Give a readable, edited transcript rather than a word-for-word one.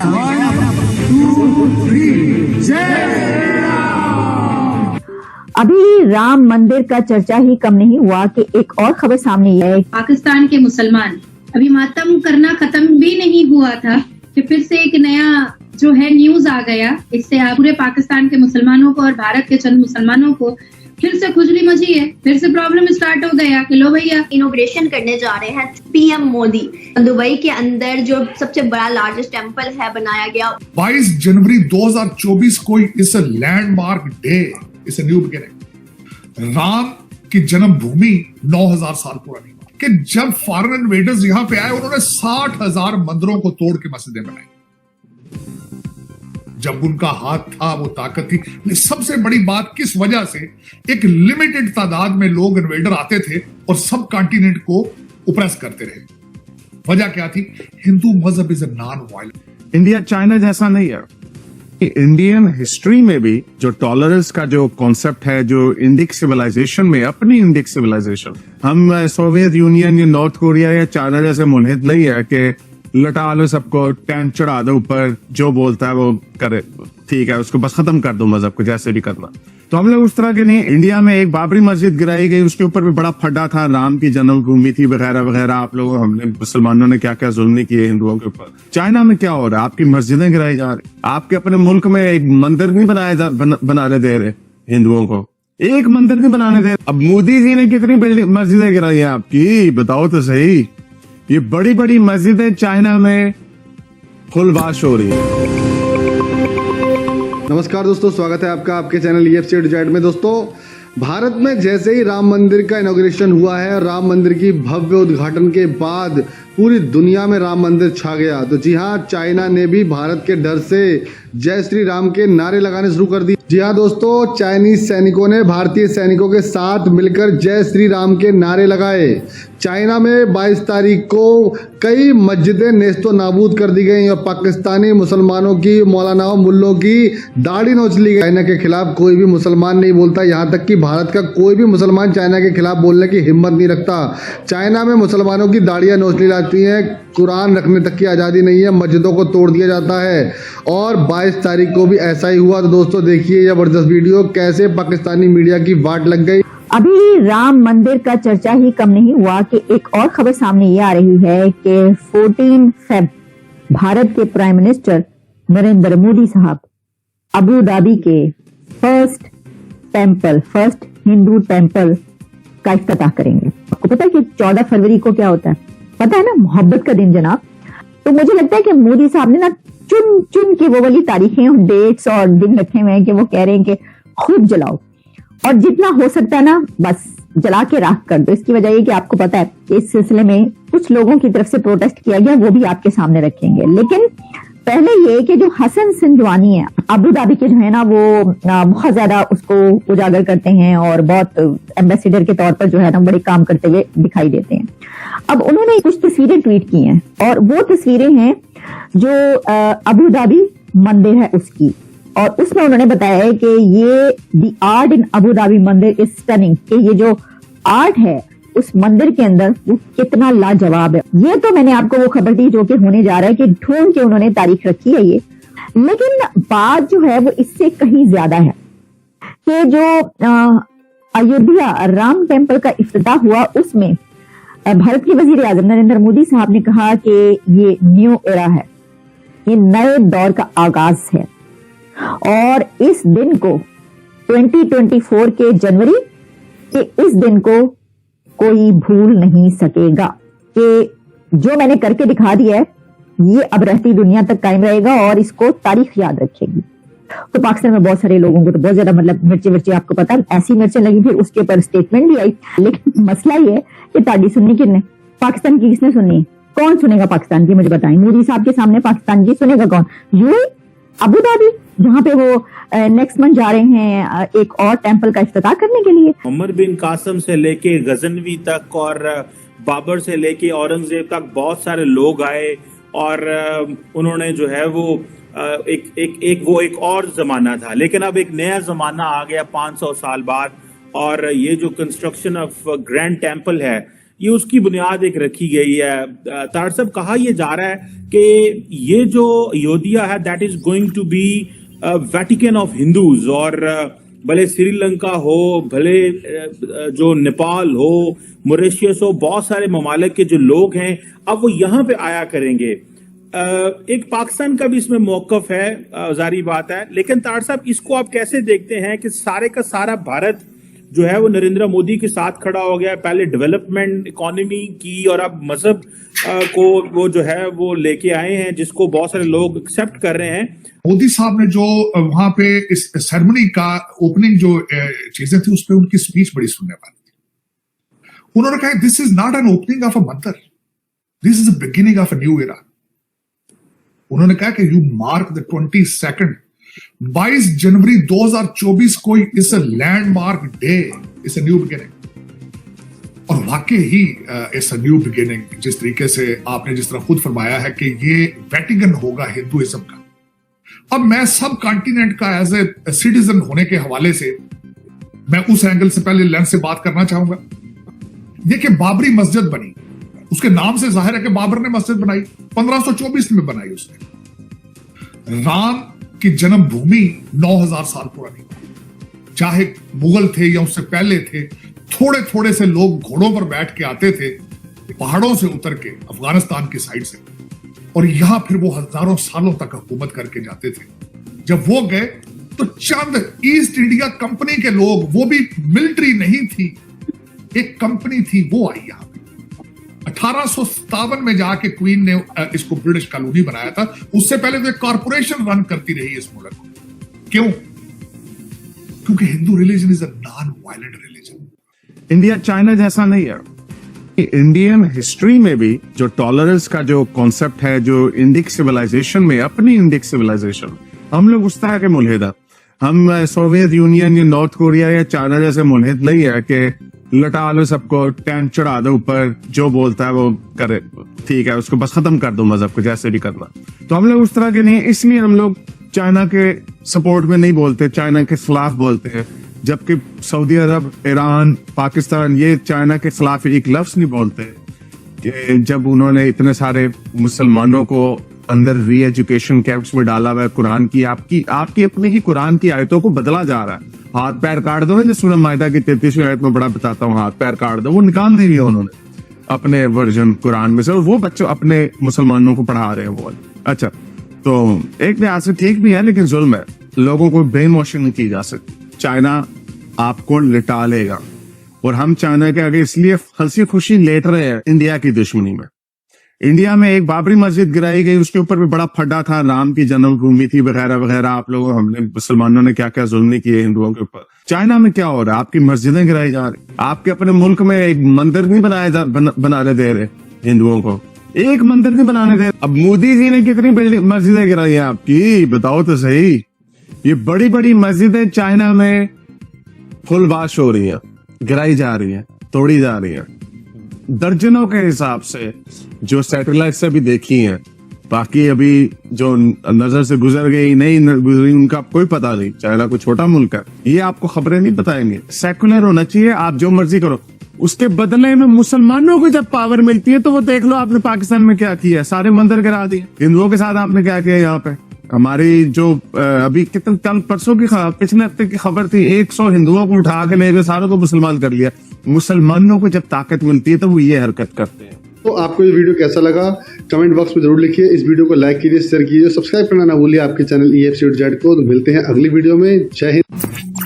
अभी राम मंदिर का चर्चा ही कम नहीं हुआ कि एक और खबर सामने आई है। पाकिस्तान के मुसलमान अभी मातम करना खत्म भी नहीं हुआ था कि फिर से एक नया जो है न्यूज आ गया। इससे पूरे पाकिस्तान के मुसलमानों को और भारत के चंद मुसलमानों को फिर से खुजली मची है, फिर से प्रॉब्लम स्टार्ट हो गया कि लो भैया इनोग्रेशन करने जा रहे हैं पीएम मोदी। दुबई के अंदर जो सबसे बड़ा लार्जेस्ट टेंपल है बनाया गया। 22 जनवरी 2024 को इस लैंडमार्क डे, इस न्यू बिगिनिंग, राम की जन्मभूमि 9000 साल पुरानी कि जब फॉरेन इन्वेडर्स यहां पे आए उन्होंने 60,000 मंदिरों को तोड़ के मस्जिदें बनाई। जब उनका हाथ था, वो ताकत थी। लेकिन सबसे बड़ी बात किस वजह से एक लिमिटेड तादाद में लोग इन्वेडर आते थे और सब कॉन्टिनेंट को उपरेस करते रहे। वजह क्या थी? हिंदू मजहब is a non violent. India China जैसा नहीं है। इंडियन हिस्ट्री में भी जो टॉलरेंस का जो कॉन्सेप्ट है, जो इंडिक सिविलाइजेशन में, अपनी इंडिक सिविलाइजेशन, हम सोवियत यूनियन या नॉर्थ कोरिया या चाइना जैसे मुल्क नहीं है कि लटा लो सबको, टैंक चढ़ा दो ऊपर, जो बोलता है वो करे, ठीक है, उसको बस खत्म कर दो मजहब को जैसे भी करना। तो हम लोग उस तरह के नहीं। इंडिया में एक बाबरी मस्जिद गिराई गई, उसके ऊपर भी बड़ा फड्डा था, राम की जन्मभूमि थी वगैरह वगैरह। आप लोगों, हमने मुसलमानों ने क्या क्या जुल्म किए हिंदुओं के ऊपर। चाइना में क्या हो रहा है? आपकी मस्जिदें गिराई जा रही। आपके अपने मुल्क में एक मंदिर नहीं बनाने दे रहे हिंदुओं को, एक मंदिर नहीं बनाने दे। अब मोदी जी ने कितनी बिल्डिंग मस्जिदें गिराई है आपकी, बताओ तो सही। ये बड़ी बड़ी मस्जिदें चाइना में फुलबाश हो रही है। नमस्कार दोस्तों, स्वागत है आपका आपके चैनल EFC डिजाइड में। दोस्तों, भारत में जैसे ही राम मंदिर का इनॉग्रेशन हुआ है, राम मंदिर की भव्य उद्घाटन के बाद पूरी दुनिया में राम मंदिर छा गया। तो जी हाँ, चाइना ने भी भारत के डर से जय श्री राम के नारे लगाने शुरू कर दिए। जी हाँ दोस्तों, चाइनीज सैनिकों ने भारतीय सैनिकों के साथ मिलकर जय श्री राम के नारे लगाए। चाइना में 22 तारीख को कई मस्जिदें नेस्तो नाबूद कर दी गई और पाकिस्तानी मुसलमानों की, मौलानाओं, मुल्लों की दाढ़ी नोच ली गई। चाइना के खिलाफ कोई भी मुसलमान नहीं बोलता, यहाँ तक कि भारत का कोई भी मुसलमान चाइना के खिलाफ बोलने की हिम्मत नहीं रखता। चाइना में मुसलमानों की दाढ़ियां नोच ली जाती हैं, कुरान रखने तक की आज़ादी नहीं है, मस्जिदों को तोड़ दिया जाता है। और 22 तारीख को भी ऐसा ही हुआ। तो दोस्तों देखिए जबरदस्त वीडियो, कैसे पाकिस्तानी मीडिया की वाट लग गई। अभी राम मंदिर का चर्चा ही कम नहीं हुआ कि एक और खबर सामने ये आ रही है कि 14 फेब भारत के प्राइम मिनिस्टर नरेंद्र मोदी साहब अबू धाबी के फर्स्ट हिंदू टेंपल का इफ्तिताह करेंगे। आपको पता है कि 14 फरवरी को क्या होता है? पता है ना, मोहब्बत का दिन जनाब। तो मुझे लगता है कि मोदी साहब ने ना चुन चुन के वो वाली तारीखें और डेट्स और दिन रखे हुए हैं कि वो कह रहे हैं कि खूब जलाओ और जितना हो सकता है ना बस जला के राख कर दो। इसकी वजह ये कि आपको पता है इस सिलसिले में कुछ लोगों की तरफ से प्रोटेस्ट किया गया, वो भी आपके सामने रखेंगे। लेकिन पहले ये कि जो हसन सिंधवानी है अबू धाबी के, जो है ना, वो बहुत ज्यादा उसको उजागर करते हैं और बहुत एम्बेसडर के तौर पर जो है ना बड़े काम करते हुए दिखाई देते हैं। अब उन्होंने कुछ तस्वीरें ट्वीट की हैं और वो तस्वीरें हैं जो अबू धाबी मंदिर है उसकी, और उसमें उन्होंने बताया है कि ये दी आर्ट इन अबू धाबी मंदिर इज स्टनिंग, कि ये जो आर्ट है उस मंदिर के अंदर वो कितना लाजवाब है। ये तो मैंने आपको वो खबर दी जो कि होने जा रहा है कि ढूंढ के उन्होंने तारीख रखी है ये। लेकिन बात जो है वो इससे कहीं ज्यादा है कि जो अयोध्या राम टेम्पल का इफ्तिताह हुआ उसमें भारत के वजीर आजम नरेंद्र मोदी साहब ने कहा कि ये न्यू एरा है, ये नए दौर का आगाज है और इस दिन को 2024 के जनवरी के इस दिन को कोई भूल नहीं सकेगा कि जो मैंने करके दिखा दिया है ये अब रहती दुनिया तक कायम रहेगा और इसको तारीख याद रखेगी। तो पाकिस्तान में बहुत सारे लोगों को तो बहुत ज्यादा मतलब मिर्ची आपको पता है ऐसी मिर्चें लगी, फिर उसके ऊपर स्टेटमेंट भी आई। लेकिन मसला ये है कि ताड़ी सुननी किसने, पाकिस्तान की किसने सुननी? कौन सुनेगा पाकिस्तान की? मुझे बताएं, मोदी साहब के सामने पाकिस्तान की सुनेगा कौन? यूएई, अबू धाबी, जहाँ पे वो नेक्स्ट मंथ जा रहे हैं एक और टेंपल का इफ्तिताह करने के लिए। उमर बिन कासिम से लेके गजनवी तक और बाबर से लेके औरंगजेब तक बहुत सारे लोग आए और उन्होंने जो है वो एक और जमाना था, लेकिन अब एक नया जमाना आ गया 500 साल बाद। और ये जो कंस्ट्रक्शन ऑफ ग्रैंड टेंपल है ये उसकी बुनियाद एक रखी गई है। तार साहब, कहा यह जा रहा है कि ये जो अयोध्या है that is going to be Vatican of Hindus, और भले श्रीलंका हो, भले जो नेपाल हो, मॉरिशस हो, बहुत सारे ममालिक के जो लोग हैं अब वो यहाँ पे आया करेंगे। एक पाकिस्तान का भी इसमें मौकफ है, जारी बात है, लेकिन तार साहब इसको आप कैसे देखते हैं कि सारे का सारा भारत जो है वो नरेंद्र मोदी के साथ खड़ा हो गया है, पहले डेवलपमेंट इकोनॉमी की और अब मजहब को वो जो है वो लेके आए हैं, जिसको बहुत सारे लोग एक्सेप्ट कर रहे हैं। मोदी साहब ने जो वहां पे इस सेरेमनी का ओपनिंग जो चीजें थी उस पर उनकी स्पीच बड़ी सुनने वाली थी। उन्होंने कहा this is not an opening of a mandir, this is the beginning of a new era. उन्होंने कहा कि यू मार्क द 22 जनवरी 2024 को इस लैंडमार्क डे, इस न्यू बिगिनिंग। और वाकई ही इस न्यू बिगिनिंग, जिस तरीके से आपने जिस तरह खुद फरमाया है कि ये वेटिकन होगा हिंदुइज्म का। अब मैं सब कॉन्टिनेंट का एज ए सिटीजन होने के हवाले से मैं उस एंगल से पहले लेंस से बात करना चाहूंगा। देखिए, बाबरी मस्जिद बनी, उसके नाम से जाहिर है कि बाबर ने मस्जिद बनाई, 1524 में बनाई उसने। राम की जन्मभूमि 9000 साल पुरानी, चाहे मुगल थे या उससे पहले थे, थोड़े थोड़े से लोग घोड़ों पर बैठ के आते थे पहाड़ों से उतर के अफगानिस्तान की साइड से, और यहां फिर वो हजारों सालों तक हुकूमत करके जाते थे। जब वो गए तो चंद ईस्ट इंडिया कंपनी के लोग, वो भी मिलिट्री नहीं थी, एक कंपनी थी, वो आई यहां पे। 1857 में जाके क्वीन ने इसको ब्रिटिश कॉलोनी बनाया था। उससे पहले तो एक कॉर्पोरेशन रन करती रही इस मुल्क को। क्यों? क्योंकि Hindu religion is a non violent religion. India China जैसा नहीं है। इंडियन हिस्ट्री में भी जो टॉलरेंस का जो कॉन्सेप्ट है, जो इंडिक सिविलाइजेशन में, अपनी इंडिक सिविलाइजेशन, हम लोग उस तरह के मुल्हिद, हम सोवियत यूनियन या नॉर्थ कोरिया या चाइना जैसे मुल्हिद नहीं है कि लटा लो सबको, टैंक चढ़ा दो ऊपर, जो बोलता है वो करे, ठीक है, उसको बस खत्म कर दो मजहब को, जैसे भी करना। तो हम लोग उस तरह के नहीं, इसलिए हम लोग चाइना के सपोर्ट में नहीं बोलते, चाइना के खिलाफ बोलते हैं। जबकि सऊदी अरब, ईरान, पाकिस्तान ये चाइना के खिलाफ एक लफ्ज नहीं बोलते कि जब उन्होंने इतने सारे मुसलमानों को अंदर री एजुकेशन कैंप्स में डाला हुआ है, कुरान की आपकी अपनी ही कुरान की आयतों को बदला जा रहा है। हाथ पैर काट दो, जो सूरह माइदा की 33वीं आयत में बड़ा बताता हूँ, हाथ पैर काट दो, वो निकाल दे रही है उन्होंने अपने वर्जन कुरान में से, और वो बच्चों अपने मुसलमानों को पढ़ा रहे हैं वो। अच्छा, तो एक लिहाज से ठीक भी है, लेकिन जुल्म है, लोगों को ब्रेन वॉशिंग नहीं की जा सकती। चाइना आपको लिटा लेगा, और हम चाइना के आगे इसलिए हंसी खुशी लेट रहे हैं इंडिया की दुश्मनी में। इंडिया में एक बाबरी मस्जिद गिराई गई, उसके ऊपर भी बड़ा फड्डा था, राम की जन्मभूमि थी वगैरह वगैरह। आप लोगों, हमने मुसलमानों ने क्या क्या जुल्म किए हिंदुओं के ऊपर। चाइना में क्या हो रहा है? आपकी मस्जिदें गिराई जा रही, आपके अपने मुल्क में एक मंदिर नहीं बनाने दे रहे हिंदुओं को, एक मंदिर नहीं बनाने दे। अब मोदी जी ने कितनी बिल्डिंग मस्जिदें गिराई है आपकी, बताओ तो सही। ये बड़ी बड़ी मस्जिदें चाइना में फुलबाश हो रही है, गिराई जा रही है, तोड़ी जा रही है, दर्जनों के हिसाब से, जो सैटेलाइट से भी देखी हैं। बाकी अभी जो नजर से गुजर गई नहीं गुजरी, उनका कोई पता नहीं। चाइना कोई छोटा मुल्क है, ये आपको खबरें नहीं बताएंगे। सेकुलर होना चाहिए, आप जो मर्जी करो, उसके बदले में मुसलमानों को जब पावर मिलती है तो वो देख लो आपने पाकिस्तान में क्या किया, सारे मंदिर गिरा दिए। हिंदुओं के साथ आपने क्या किया यहाँ पे? हमारी जो अभी कितने कल परसों की पिछले हफ्ते की खबर थी, 100 हिंदुओं को उठा के ले गए, सारों को मुसलमान कर लिया। मुसलमानों को जब ताकत मिलती है तो वो ये हरकत करते हैं। तो आपको ये वीडियो कैसा लगा कमेंट बॉक्स में जरूर लिखिए। इस वीडियो को लाइक कीजिए, शेयर कीजिए, सब्सक्राइब करना ना भूलिए आपके चैनल EFC को। तो मिलते हैं अगली वीडियो में। जय हिंद।